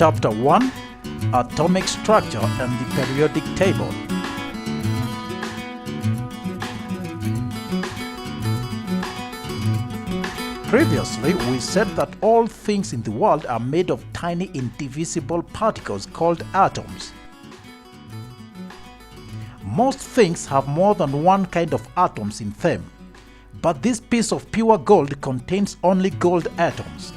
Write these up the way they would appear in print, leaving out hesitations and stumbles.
Chapter 1: Atomic Structure and the Periodic Table. Previously, we said that all things in the world are made of tiny indivisible particles called atoms. Most things have more than one kind of atoms in them, but this piece of pure gold contains only gold atoms.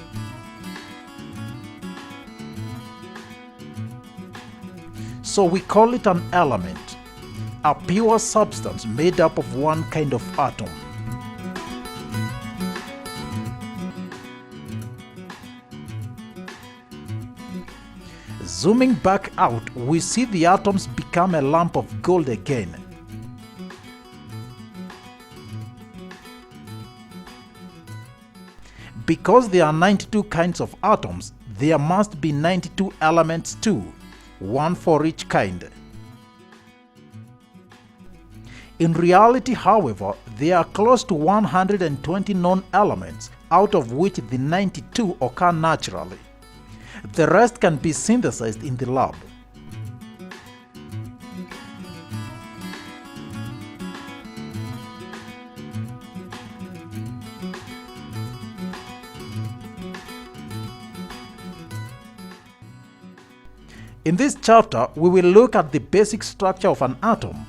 So we call it an element, a pure substance made up of one kind of atom. Zooming back out, we see the atoms become a lump of gold again. Because there are 92 kinds of atoms, there must be 92 elements too, one for each kind. In reality, however, there are close to 120 known elements, out of which the 92 occur naturally. The rest can be synthesized in the lab. In this chapter, we will look at the basic structure of an atom,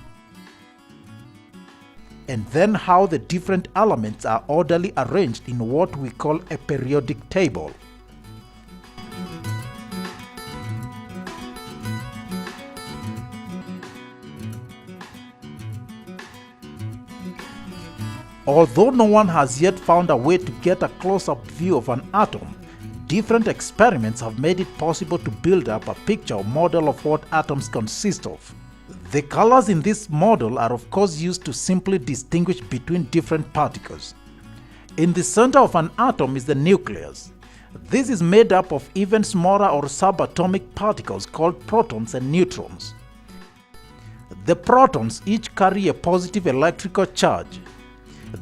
and then how the different elements are orderly arranged in what we call a periodic table. Although no one has yet found a way to get a close-up view of an atom, different experiments have made it possible to build up a picture or model of what atoms consist of. The colors in this model are of course used to simply distinguish between different particles. In the center of an atom is the nucleus. This is made up of even smaller or subatomic particles called protons and neutrons. The protons each carry a positive electrical charge.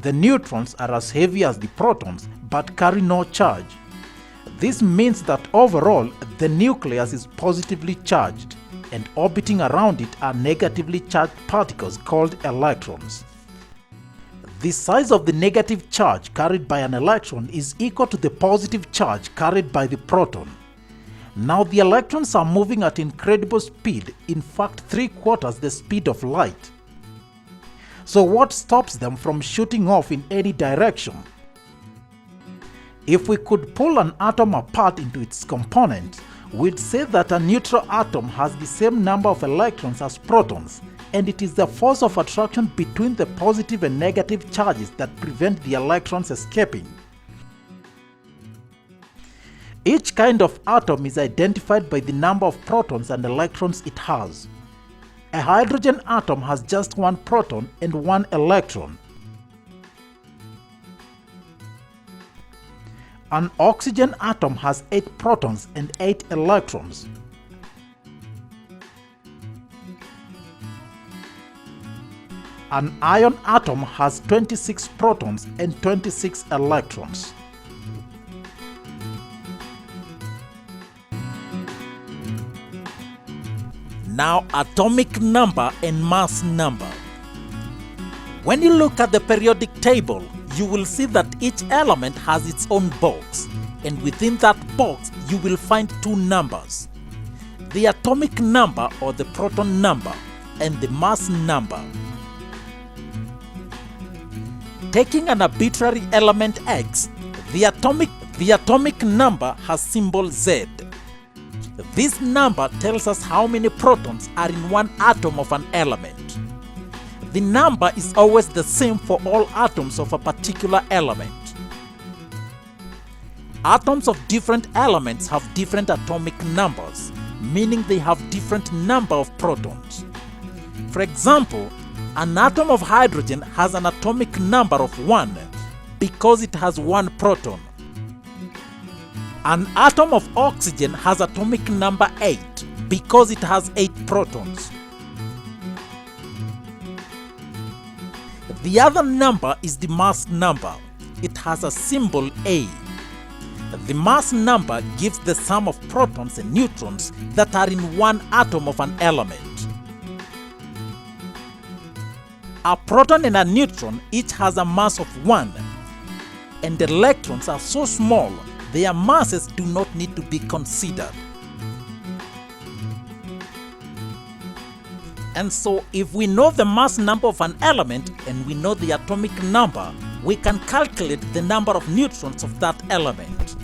The neutrons are as heavy as the protons but carry no charge. This means that overall the nucleus is positively charged, and orbiting around it are negatively charged particles called electrons. The size of the negative charge carried by an electron is equal to the positive charge carried by the proton. Now the electrons are moving at incredible speed, in fact 3/4 the speed of light. So what stops them from shooting off in any direction? If we could pull an atom apart into its components, we'd say that a neutral atom has the same number of electrons as protons, and it is the force of attraction between the positive and negative charges that prevent the electrons escaping. Each kind of atom is identified by the number of protons and electrons it has. A hydrogen atom has just one proton and one electron. An oxygen atom has 8 protons and 8 electrons. An iron atom has 26 protons and 26 electrons. Now, atomic number and mass number. When you look at the periodic table, you will see that each element has its own box, and within that box you will find two numbers: the atomic number or the proton number and the mass number. Taking an arbitrary element X, the atomic number has symbol Z. This number tells us how many protons are in one atom of an element. The number is always the same for all atoms of a particular element. Atoms of different elements have different atomic numbers, meaning they have different number of protons. For example, an atom of hydrogen has an atomic number of 1 because it has 1 proton. An atom of oxygen has atomic number 8 because it has 8 protons. The other number is the mass number. It has a symbol A. The mass number gives the sum of protons and neutrons that are in one atom of an element. A proton and a neutron each has a mass of 1, and the electrons are so small their masses do not need to be considered. And so if we know the mass number of an element and we know the atomic number, we can calculate the number of neutrons of that element.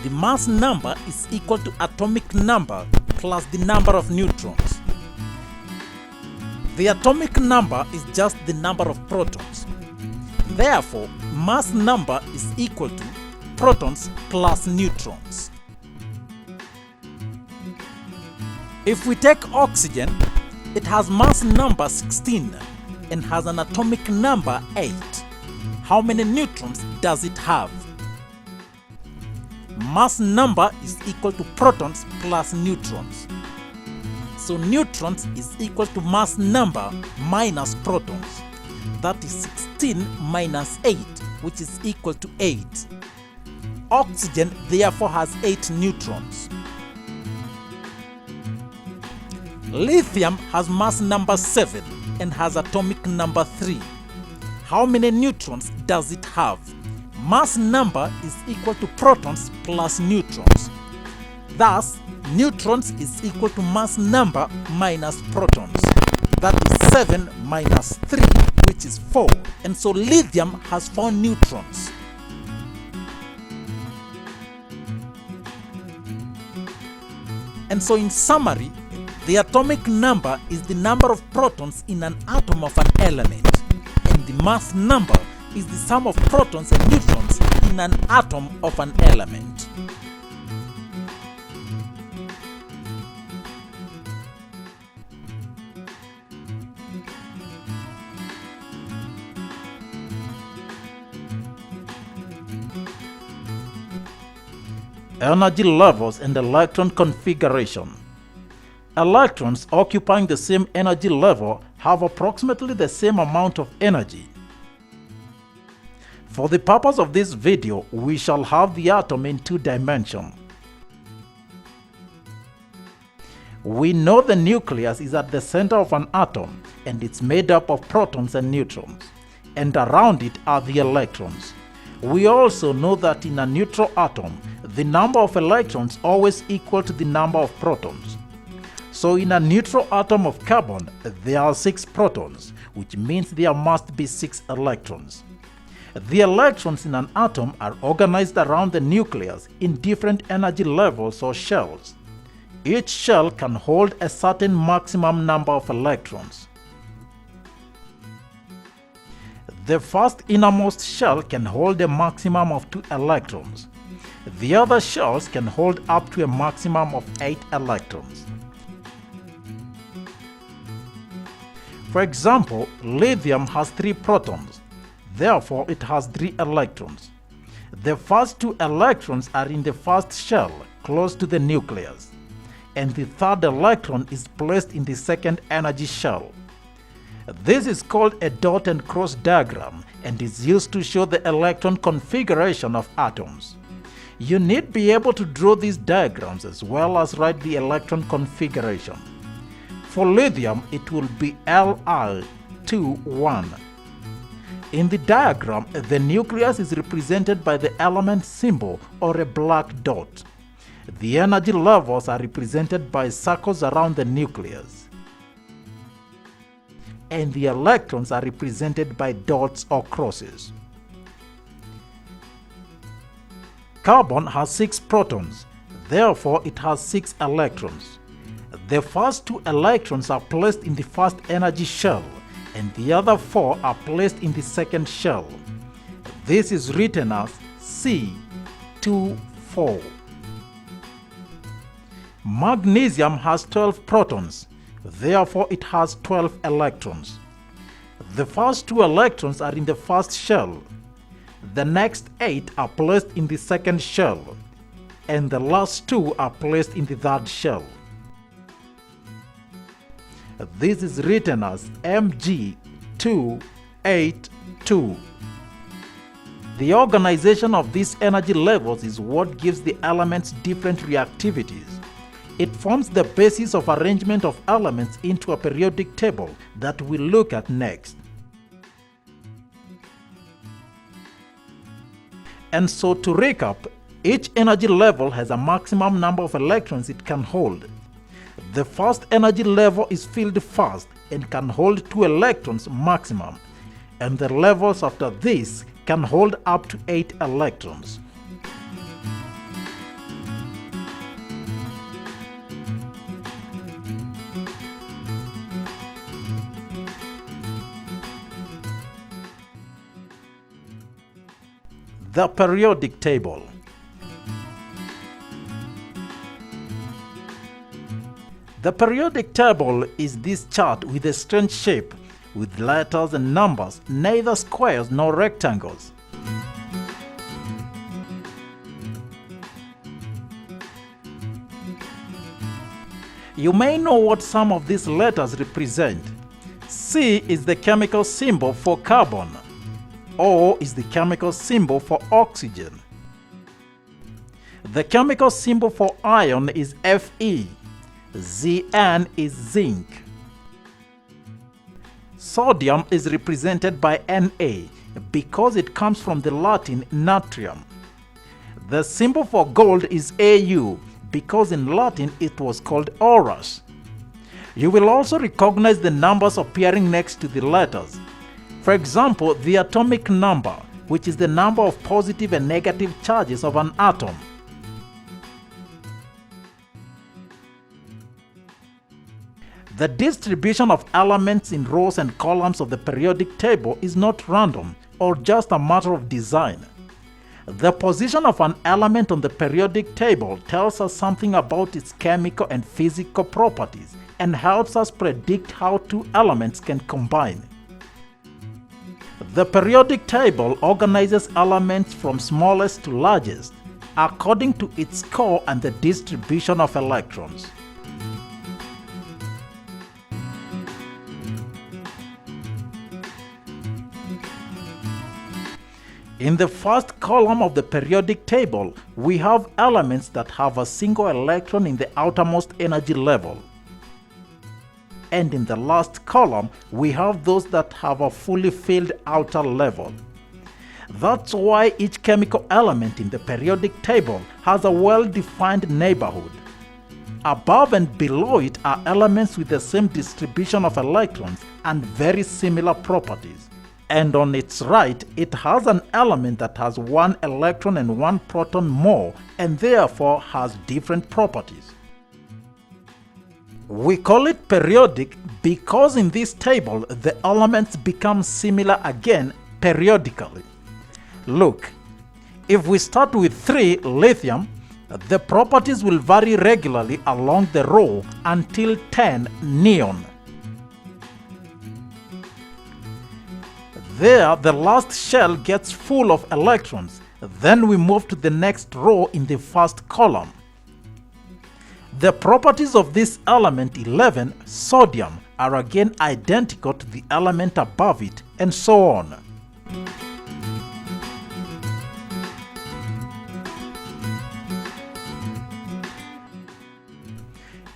The mass number is equal to atomic number plus the number of neutrons. The atomic number is just the number of protons. Therefore, mass number is equal to protons plus neutrons. If we take oxygen, it has mass number 16 and has an atomic number 8. How many neutrons does it have? Mass number is equal to protons plus neutrons. So neutrons is equal to mass number minus protons. That is 16 minus 8, which is equal to 8. Oxygen therefore has 8 neutrons. Lithium has mass number 7 and has atomic number 3. How many neutrons does it have? Mass number is equal to protons plus neutrons. Thus, neutrons is equal to mass number minus protons. That is 7 minus 3, which is 4. And so lithium has 4 neutrons. And so in summary, the atomic number is the number of protons in an atom of an element, and the mass number is the sum of protons and neutrons in an atom of an element. Energy levels and electron configuration. Electrons occupying the same energy level have approximately the same amount of energy. For the purpose of this video, we shall have the atom in 2 dimensions. We know the nucleus is at the center of an atom and it's made up of protons and neutrons, and around it are the electrons. We also know that in a neutral atom, the number of electrons always equal to the number of protons. So in a neutral atom of carbon, there are 6 protons, which means there must be 6 electrons. The electrons in an atom are organized around the nucleus in different energy levels or shells. Each shell can hold a certain maximum number of electrons. The first innermost shell can hold a maximum of 2 electrons. The other shells can hold up to a maximum of 8 electrons. For example, lithium has 3 protons, therefore it has 3 electrons. The first 2 electrons are in the first shell, close to the nucleus, and the third electron is placed in the second energy shell. This is called a dot and cross diagram and is used to show the electron configuration of atoms. You need be able to draw these diagrams as well as write the electron configuration. For lithium, it will be Li2,1. In the diagram, the nucleus is represented by the element symbol or a black dot. The energy levels are represented by circles around the nucleus, and the electrons are represented by dots or crosses. Carbon has 6 protons, therefore it has 6 electrons. The first 2 electrons are placed in the first energy shell, and the other 4 are placed in the second shell. This is written as C2,4. Magnesium has 12 protons, therefore it has 12 electrons. The first 2 electrons are in the first shell. The next 8 are placed in the second shell, and the last 2 are placed in the third shell. This is written as Mg2,8,2. The organization of these energy levels is what gives the elements different reactivities. It forms the basis of arrangement of elements into a periodic table that we'll look at next. And so to recap, each energy level has a maximum number of electrons it can hold. The first energy level is filled fast and can hold 2 electrons maximum, and the levels after this can hold up to 8 electrons. The periodic table. The periodic table is this chart with a strange shape, with letters and numbers, neither squares nor rectangles. You may know what some of these letters represent. C is the chemical symbol for carbon. O is the chemical symbol for oxygen. The chemical symbol for iron is Fe. Zn is zinc. Sodium is represented by Na because it comes from the Latin natrium. The symbol for gold is Au because in Latin it was called auros. You will also recognize the numbers appearing next to the letters. For example, the atomic number, which is the number of positive and negative charges of an atom. The distribution of elements in rows and columns of the periodic table is not random or just a matter of design. The position of an element on the periodic table tells us something about its chemical and physical properties and helps us predict how 2 elements can combine. The periodic table organizes elements from smallest to largest according to its core and the distribution of electrons. In the first column of the periodic table, we have elements that have a single electron in the outermost energy level. And in the last column, we have those that have a fully filled outer level. That's why each chemical element in the periodic table has a well-defined neighborhood. Above and below it are elements with the same distribution of electrons and very similar properties. And on its right, it has an element that has 1 electron and 1 proton more and therefore has different properties. We call it periodic because in this table the elements become similar again periodically. Look, if we start with 3 lithium, the properties will vary regularly along the row until 10 neon. There, the last shell gets full of electrons. Then we move to the next row in the first column. The properties of this element 11, sodium, are again identical to the element above it, and so on.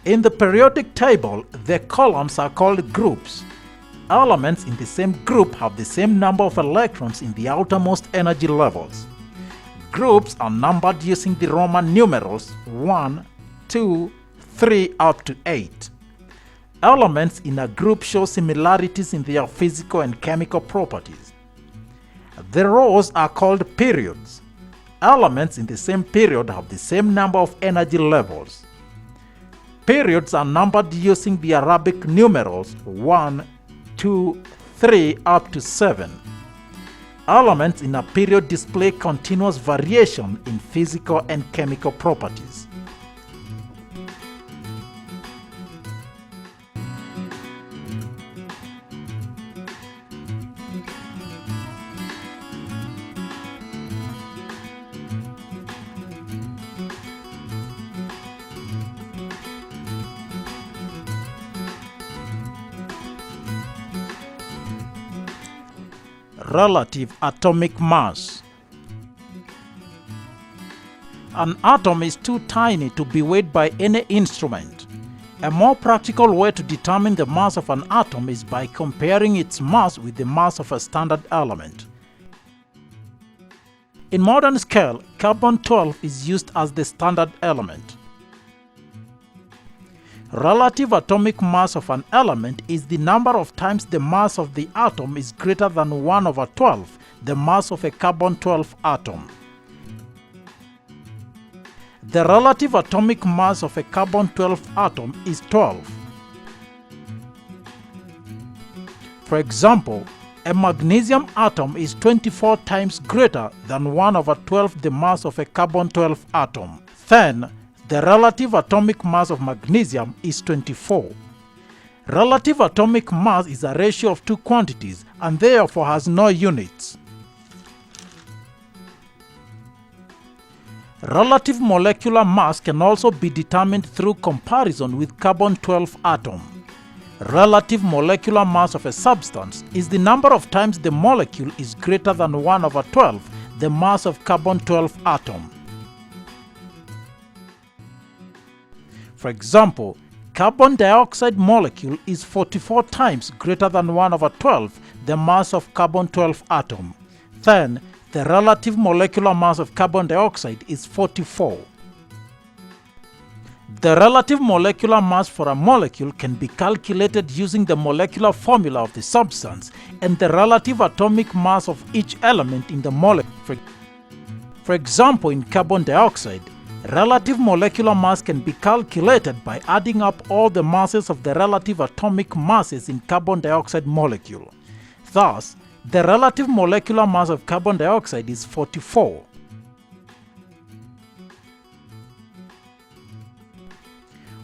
In the periodic table, the columns are called groups. Elements in the same group have the same number of electrons in the outermost energy levels. Groups are numbered using the Roman numerals 1, 2, 3 up to 8. Elements in a group show similarities in their physical and chemical properties. The rows are called periods. Elements in the same period have the same number of energy levels. Periods are numbered using the Arabic numerals 1, 2, 3 up to 7. Elements in a period display continuous variation in physical and chemical properties. Relative atomic mass. An atom is too tiny to be weighed by any instrument. A more practical way to determine the mass of an atom is by comparing its mass with the mass of a standard element. In modern scale, carbon-12 is used as the standard element. Relative atomic mass of an element is the number of times the mass of the atom is greater than 1/12, the mass of a carbon-12 atom. The relative atomic mass of a carbon-12 atom is 12. For example, a magnesium atom is 24 times greater than 1/12 the mass of a carbon-12 atom. Then, the relative atomic mass of magnesium is 24. Relative atomic mass is a ratio of two quantities and therefore has no units. Relative molecular mass can also be determined through comparison with carbon-12 atom. Relative molecular mass of a substance is the number of times the molecule is greater than 1/12 the mass of carbon-12 atom. For example, carbon dioxide molecule is 44 times greater than 1/12 the mass of carbon-12 atom. Then, the relative molecular mass of carbon dioxide is 44. The relative molecular mass for a molecule can be calculated using the molecular formula of the substance and the relative atomic mass of each element in the molecule. For example, in carbon dioxide, relative molecular mass can be calculated by adding up all the masses of the relative atomic masses in carbon dioxide molecule. Thus, the relative molecular mass of carbon dioxide is 44.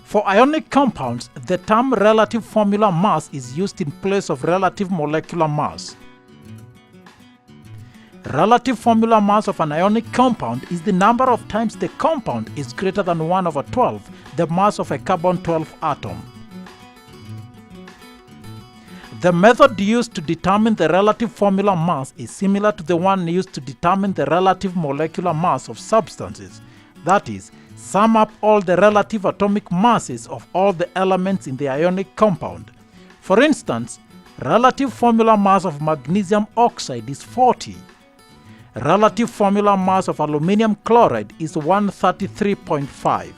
For ionic compounds, the term relative formula mass is used in place of relative molecular mass. Relative formula mass of an ionic compound is the number of times the compound is greater than 1/12 the mass of a carbon-12 atom. The method used to determine the relative formula mass is similar to the one used to determine the relative molecular mass of substances. That is, sum up all the relative atomic masses of all the elements in the ionic compound. For instance, relative formula mass of magnesium oxide is 40. Relative formula mass of aluminium chloride is 133.5.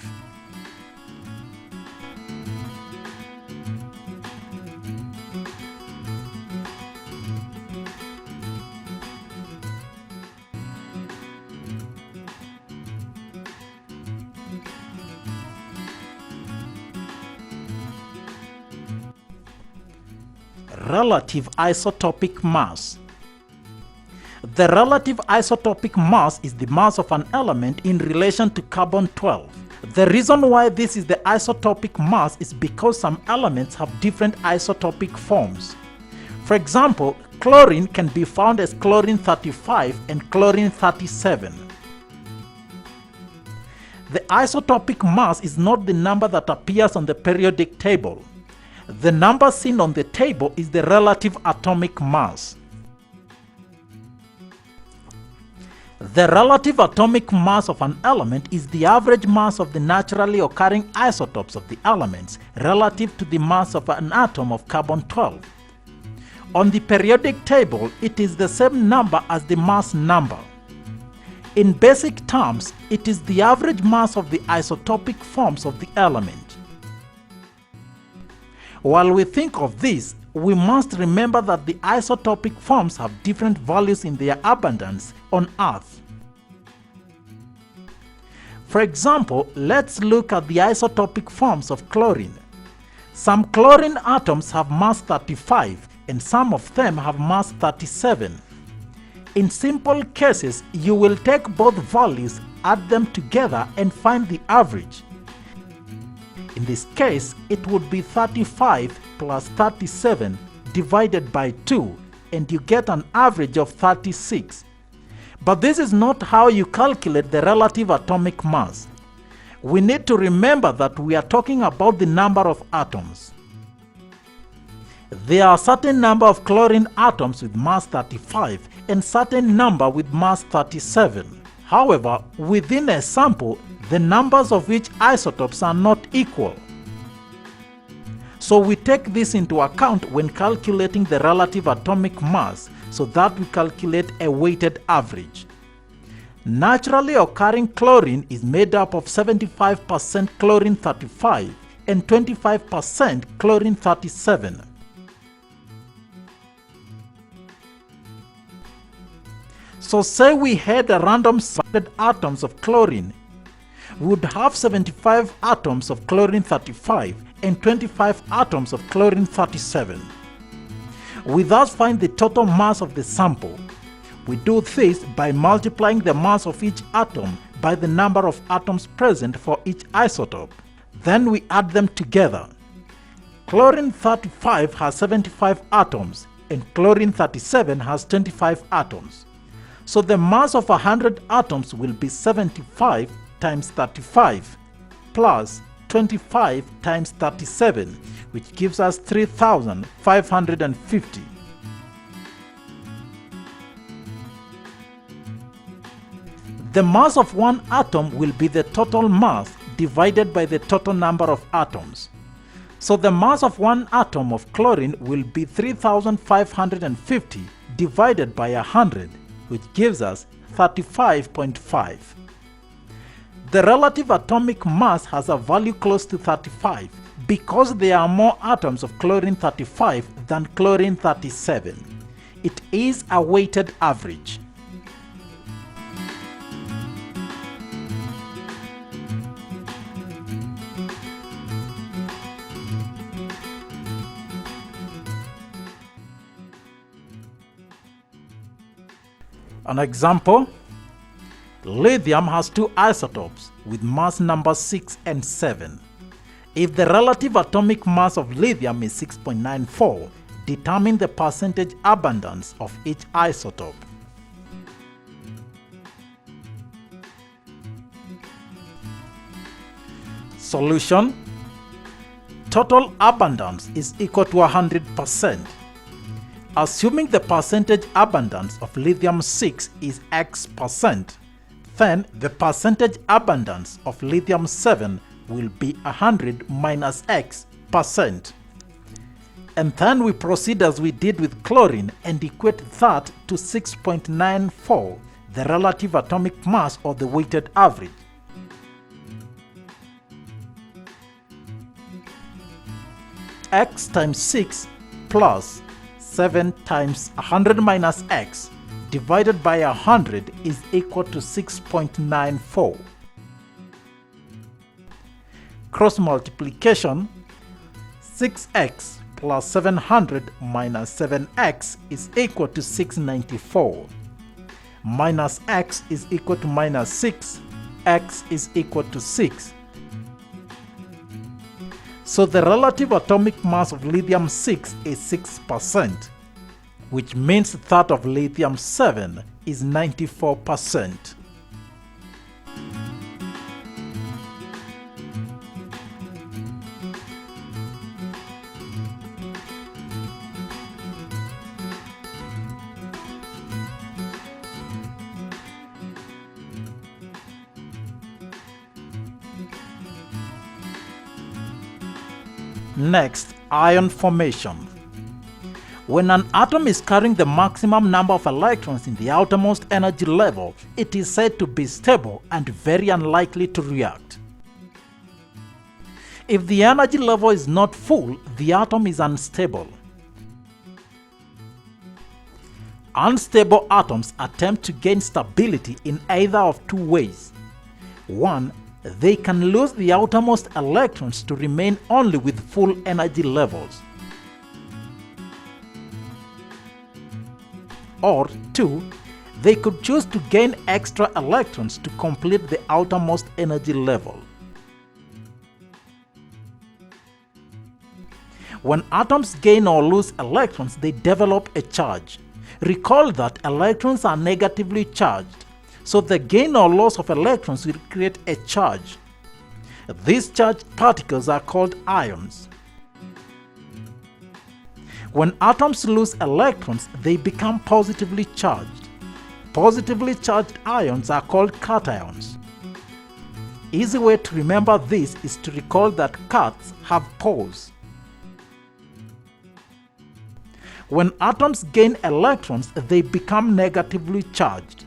Relative isotopic mass. The relative isotopic mass is the mass of an element in relation to carbon-12. The reason why this is the isotopic mass is because some elements have different isotopic forms. For example, chlorine can be found as chlorine-35 and chlorine-37. The isotopic mass is not the number that appears on the periodic table. The number seen on the table is the relative atomic mass. The relative atomic mass of an element is the average mass of the naturally occurring isotopes of the elements relative to the mass of an atom of carbon-12. On the periodic table, it is the same number as the mass number. In basic terms, it is the average mass of the isotopic forms of the element. While we think of this, we must remember that the isotopic forms have different values in their abundance on Earth. For example, let's look at the isotopic forms of chlorine. Some chlorine atoms have mass 35 and some of them have mass 37. In simple cases, you will take both values, add them together and find the average. In this case, it would be 35 plus 37 divided by 2 and you get an average of 36. But this is not how you calculate the relative atomic mass. We need to remember that we are talking about the number of atoms. There are certain number of chlorine atoms with mass 35 and certain number with mass 37. However, within a sample, the numbers of each isotopes are not equal. So we take this into account when calculating the relative atomic mass so that we calculate a weighted average. Naturally occurring chlorine is made up of 75% chlorine-35 and 25% chlorine-37. So say we had a random set atoms of chlorine. We would have 75 atoms of chlorine-35 and 25 atoms of chlorine-37. We thus find the total mass of the sample. We do this by multiplying the mass of each atom by the number of atoms present for each isotope. Then we add them together. Chlorine-35 has 75 atoms and chlorine-37 has 25 atoms. So the mass of 100 atoms will be 75 times 35 plus 25 times 37, which gives us 3,550. The mass of one atom will be the total mass divided by the total number of atoms. So the mass of one atom of chlorine will be 3,550 divided by 100, which gives us 35.5. The relative atomic mass has a value close to 35 because there are more atoms of chlorine-35 than chlorine-37. It is a weighted average. An example: lithium has two isotopes with mass numbers 6 and 7. If the relative atomic mass of lithium is 6.94, determine the percentage abundance of each isotope. Solution: total abundance is equal to 100%. Assuming the percentage abundance of lithium-6 is X%, then the percentage abundance of lithium-7 will be 100 minus X%. And then we proceed as we did with chlorine and equate that to 6.94, the relative atomic mass or the weighted average. X times 6 plus 7 times 100 minus X divided by 100 is equal to 6.94. Cross multiplication: 6x plus 700 minus 7x is equal to 694. Minus x is equal to minus 6, x is equal to 6. So the relative atomic mass of lithium-6 is 6%, which means that of lithium-7 is 94%. Next, ion formation. When an atom is carrying the maximum number of electrons in the outermost energy level, it is said to be stable and very unlikely to react. If the energy level is not full, the atom is unstable. Unstable atoms attempt to gain stability in either of two ways. One, they can lose the outermost electrons to remain only with full energy levels. Or 2, they could choose to gain extra electrons to complete the outermost energy level. When atoms gain or lose electrons, they develop a charge. Recall that electrons are negatively charged, so the gain or loss of electrons will create a charge. These charged particles are called ions. When atoms lose electrons, they become positively charged. Positively charged ions are called cations. Easy way to remember this is to recall that cats have paws. When atoms gain electrons, they become negatively charged.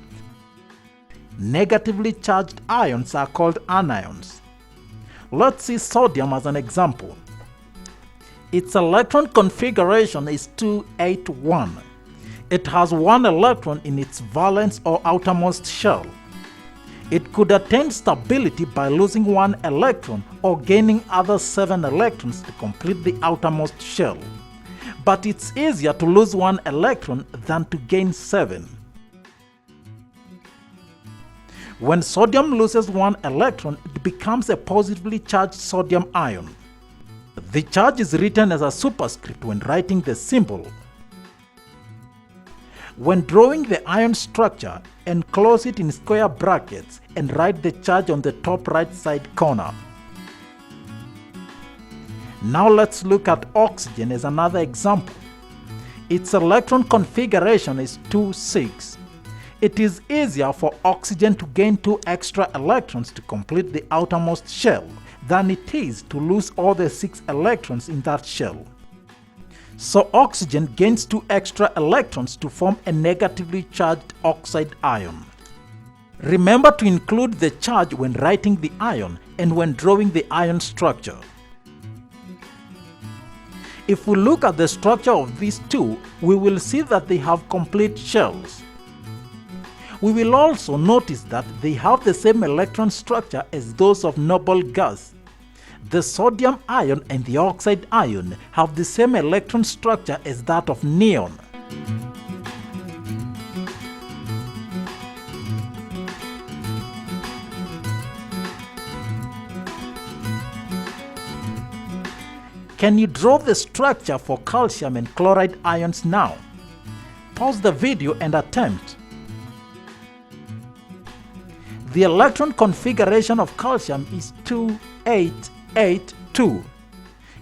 Negatively charged ions are called anions. Let's see sodium as an example. Its electron configuration is 281. It has one electron in its valence or outermost shell. It could attain stability by losing one electron or gaining other 7 electrons to complete the outermost shell. But it's easier to lose one electron than to gain 7. When sodium loses one electron, it becomes a positively charged sodium ion. The charge is written as a superscript when writing the symbol. When drawing the ion structure, enclose it in square brackets and write the charge on the top right side corner. Now let's look at oxygen as another example. Its electron configuration is 2,6. It is easier for oxygen to gain 2 extra electrons to complete the outermost shell than it is to lose all the 6 electrons in that shell. So oxygen gains 2 extra electrons to form a negatively charged oxide ion. Remember to include the charge when writing the ion and when drawing the ion structure. If we look at the structure of these two, we will see that they have complete shells. We will also notice that they have the same electron structure as those of noble gas. The sodium ion and the oxide ion have the same electron structure as that of neon. Can you draw the structure for calcium and chloride ions now? Pause the video and attempt. The electron configuration of calcium is 2,8,8,2.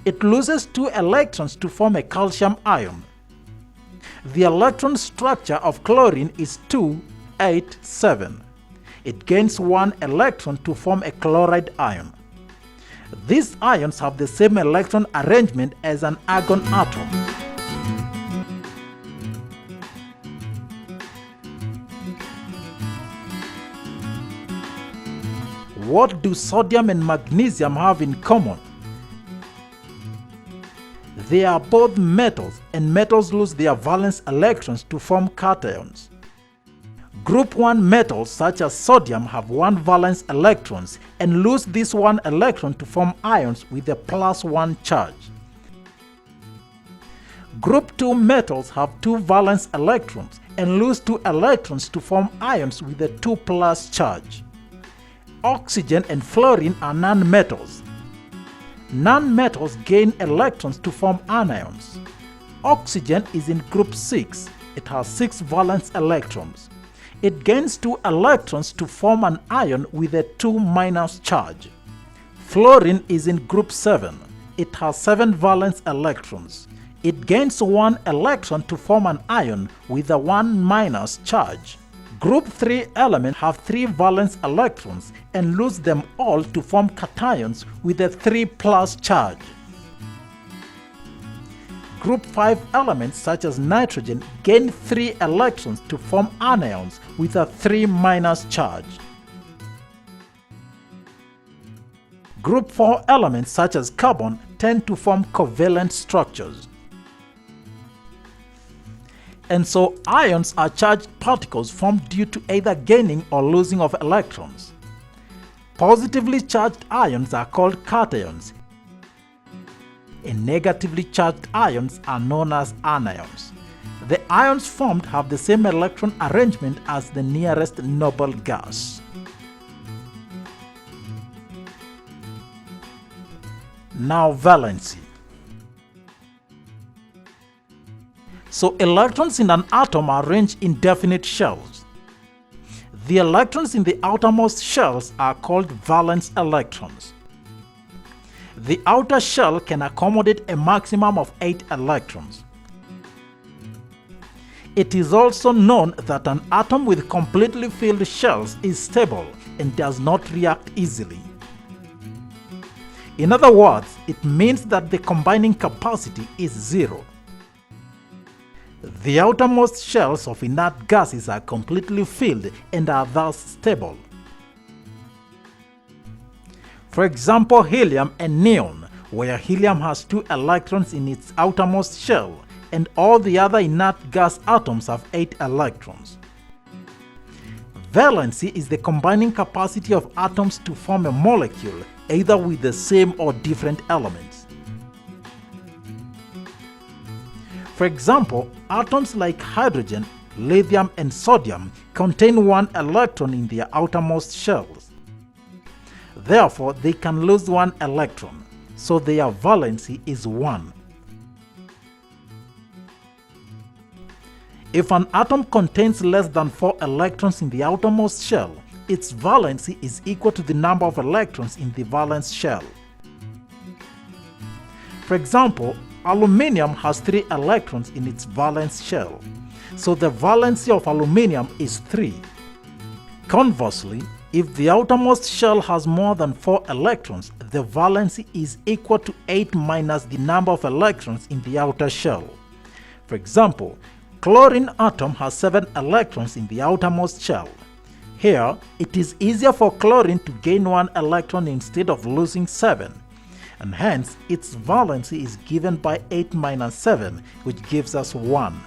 It loses 2 electrons to form a calcium ion. The electron structure of chlorine is 2,8,7. It gains 1 electron to form a chloride ion. These ions have the same electron arrangement as an argon atom. What do sodium and magnesium have in common? They are both metals, and metals lose their valence electrons to form cations. Group 1 metals such as sodium have 1 valence electrons and lose this 1 electron to form ions with a +1 charge. Group 2 metals have 2 valence electrons and lose 2 electrons to form ions with a 2+ charge. Oxygen and fluorine are nonmetals. Nonmetals gain electrons to form anions. Oxygen is in group 6. It has 6 valence electrons. It gains 2 electrons to form an ion with a 2- charge. Fluorine is in group 7. It has 7 valence electrons. It gains 1 electron to form an ion with a 1- charge. Group 3 elements have 3 valence electrons and lose them all to form cations with a 3+ charge. Group 5 elements such as nitrogen gain 3 electrons to form anions with a 3- charge. Group 4 elements such as carbon tend to form covalent structures. And so ions are charged particles formed due to either gaining or losing of electrons. Positively charged ions are called cations, and negatively charged ions are known as anions. The ions formed have the same electron arrangement as the nearest noble gas. Now valency. So electrons in an atom are arranged in definite shells. The electrons in the outermost shells are called valence electrons. The outer shell can accommodate a maximum of 8 electrons. It is also known that an atom with completely filled shells is stable and does not react easily. In other words, it means that the combining capacity is zero. The outermost shells of inert gases are completely filled and are thus stable. For example, helium and neon, where helium has 2 electrons in its outermost shell and all the other inert gas atoms have 8 electrons. Valency is the combining capacity of atoms to form a molecule, either with the same or different elements. For example, atoms like hydrogen, lithium, and sodium contain 1 electron in their outermost shells. Therefore, they can lose 1 electron, so their valency is 1. If an atom contains less than 4 electrons in the outermost shell, its valency is equal to the number of electrons in the valence shell. For example, aluminium has 3 electrons in its valence shell, so the valency of aluminium is 3. Conversely, if the outermost shell has more than 4 electrons, the valency is equal to 8 minus the number of electrons in the outer shell. For example, chlorine atom has 7 electrons in the outermost shell. Here, it is easier for chlorine to gain 1 electron instead of losing 7, and hence its valency is given by 8 minus 7, which gives us 1.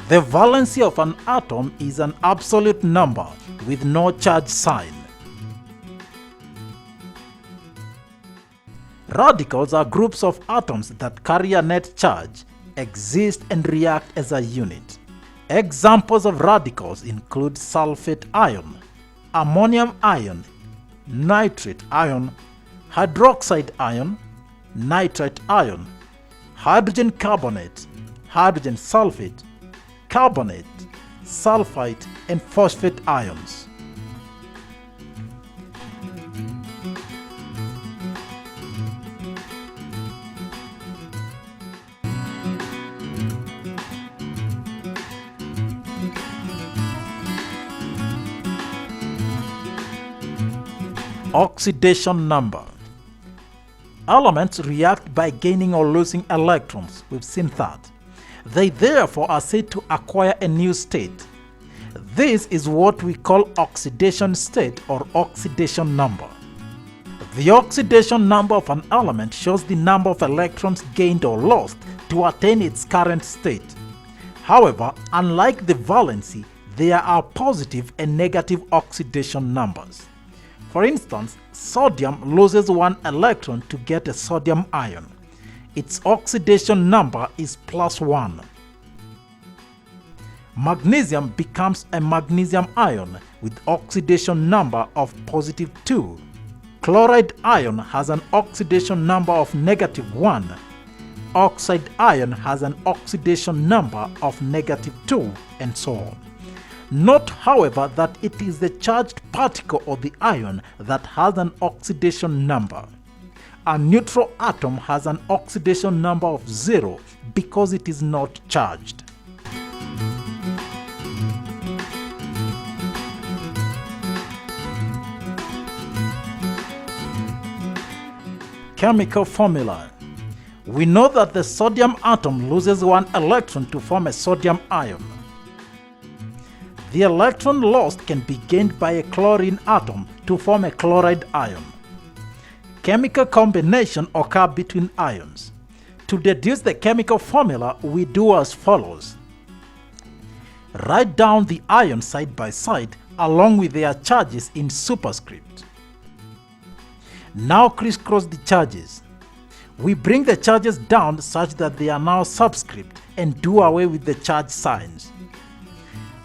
The valency of an atom is an absolute number with no charge sign. Radicals are groups of atoms that carry a net charge, exist and react as a unit. Examples of radicals include sulfate ion, ammonium ion, nitrate ion, hydroxide ion, nitrite ion, hydrogen carbonate, hydrogen sulfate, carbonate, sulfite, and phosphate ions. Oxidation number. Elements react by gaining or losing electrons. We've seen that. They therefore are said to acquire a new state. This is what we call oxidation state or oxidation number. The oxidation number of an element shows the number of electrons gained or lost to attain its current state. However, unlike the valency, there are positive and negative oxidation numbers. For instance, sodium loses 1 electron to get a sodium ion. Its oxidation number is +1. Magnesium becomes a magnesium ion with oxidation number of +2. Chloride ion has an oxidation number of -1. Oxide ion has an oxidation number of -2, and so on. Note, however, that it is the charged particle or the ion that has an oxidation number. A neutral atom has an oxidation number of 0 because it is not charged. Chemical formula. We know that the sodium atom loses 1 electron to form a sodium ion. The electron lost can be gained by a chlorine atom to form a chloride ion. Chemical combination occur between ions. To deduce the chemical formula, we do as follows. Write down the ions side by side along with their charges in superscript. Now crisscross the charges. We bring the charges down such that they are now subscript and do away with the charge signs.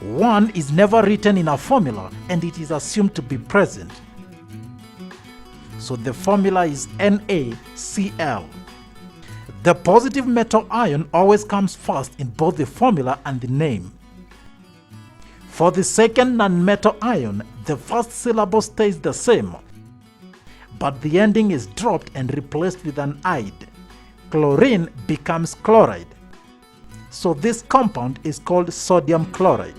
1 is never written in a formula and it is assumed to be present. So the formula is NaCl. The positive metal ion always comes first in both the formula and the name. For the second non-metal ion, the first syllable stays the same, but the ending is dropped and replaced with an "ide." Chlorine becomes chloride. so this compound is called sodium chloride.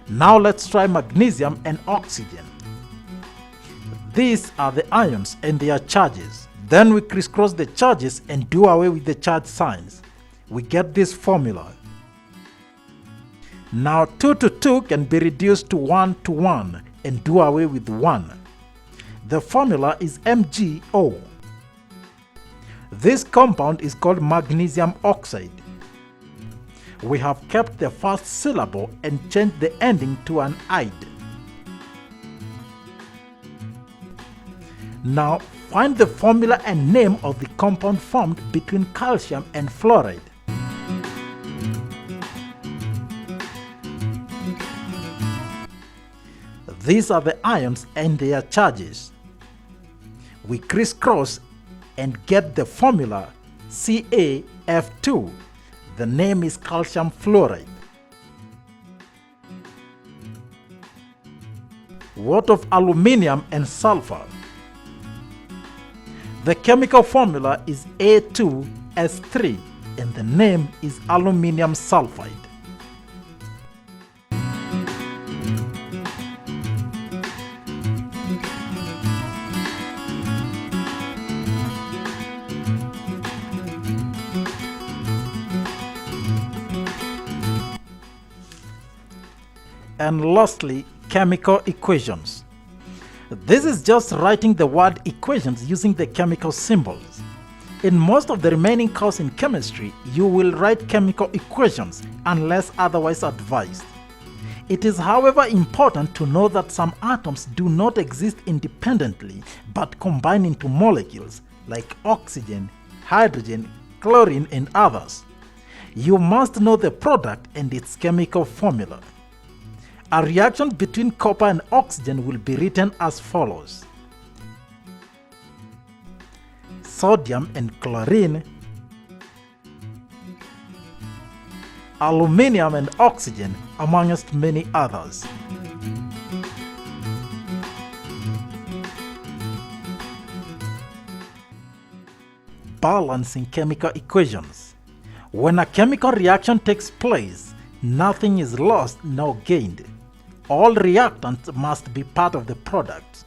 Now let's try magnesium and oxygen. These are the ions and their charges. Then we crisscross the charges and do away with the charge signs. We get this formula. Now 2 to 2 can be reduced to 1 to 1 and do away with 1. The formula is MgO. This compound is called magnesium oxide. We have kept the first syllable and changed the ending to an "ide". Now find the formula and name of the compound formed between calcium and fluoride. These are the ions and their charges. We crisscross and get the formula CaF2. The name is calcium fluoride. What of aluminium and sulfur? The chemical formula is A2S3 and the name is aluminium sulfide. And lastly, chemical equations. This is just writing the word equations using the chemical symbols. In most of the remaining course in chemistry, you will write chemical equations unless otherwise advised. It is, however, important to know that some atoms do not exist independently but combine into molecules like oxygen, hydrogen, chlorine, and others. You must know the product and its chemical formula. A reaction between copper and oxygen will be written as follows: sodium and chlorine, aluminium and oxygen, amongst many others. Balancing chemical equations. When a chemical reaction takes place, nothing is lost nor gained. All reactants must be part of the product.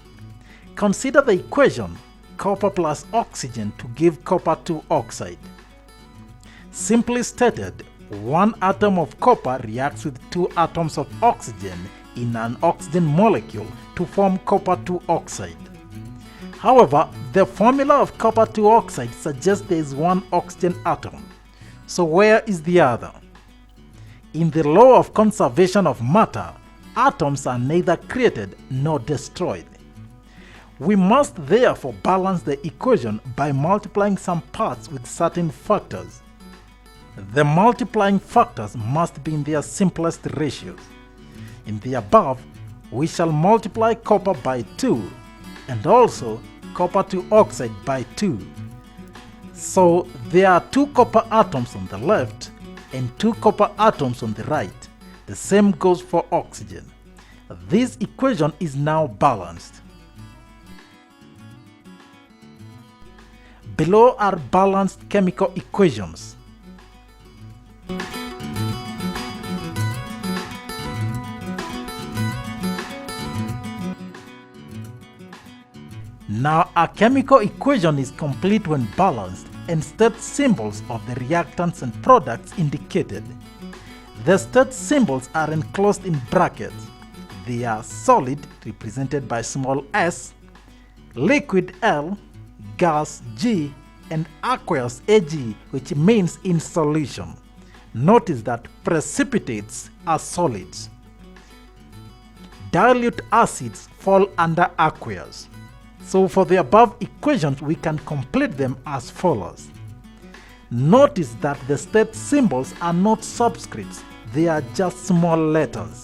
Consider the equation copper plus oxygen to give copper 2 oxide. Simply stated, one atom of copper reacts with 2 atoms of oxygen in an oxygen molecule to form copper 2 oxide. However, the formula of copper 2 oxide suggests there is one oxygen atom. So where is the other? In the law of conservation of matter, atoms are neither created nor destroyed. We must therefore balance the equation by multiplying some parts with certain factors. The multiplying factors must be in their simplest ratios. In the above, we shall multiply copper by 2 and also copper 2 oxide by 2. So there are 2 copper atoms on the left and 2 copper atoms on the right. The same goes for oxygen. This equation is now balanced. Below are balanced chemical equations. Now a chemical equation is complete when balanced and state symbols of the reactants and products indicated. The state symbols are enclosed in brackets. They are solid, represented by small s, liquid L, gas G, and aqueous Ag, which means in solution. Notice that precipitates are solids. Dilute acids fall under aqueous. So for the above equations, we can complete them as follows. Notice that the state symbols are not subscripts, they are just small letters.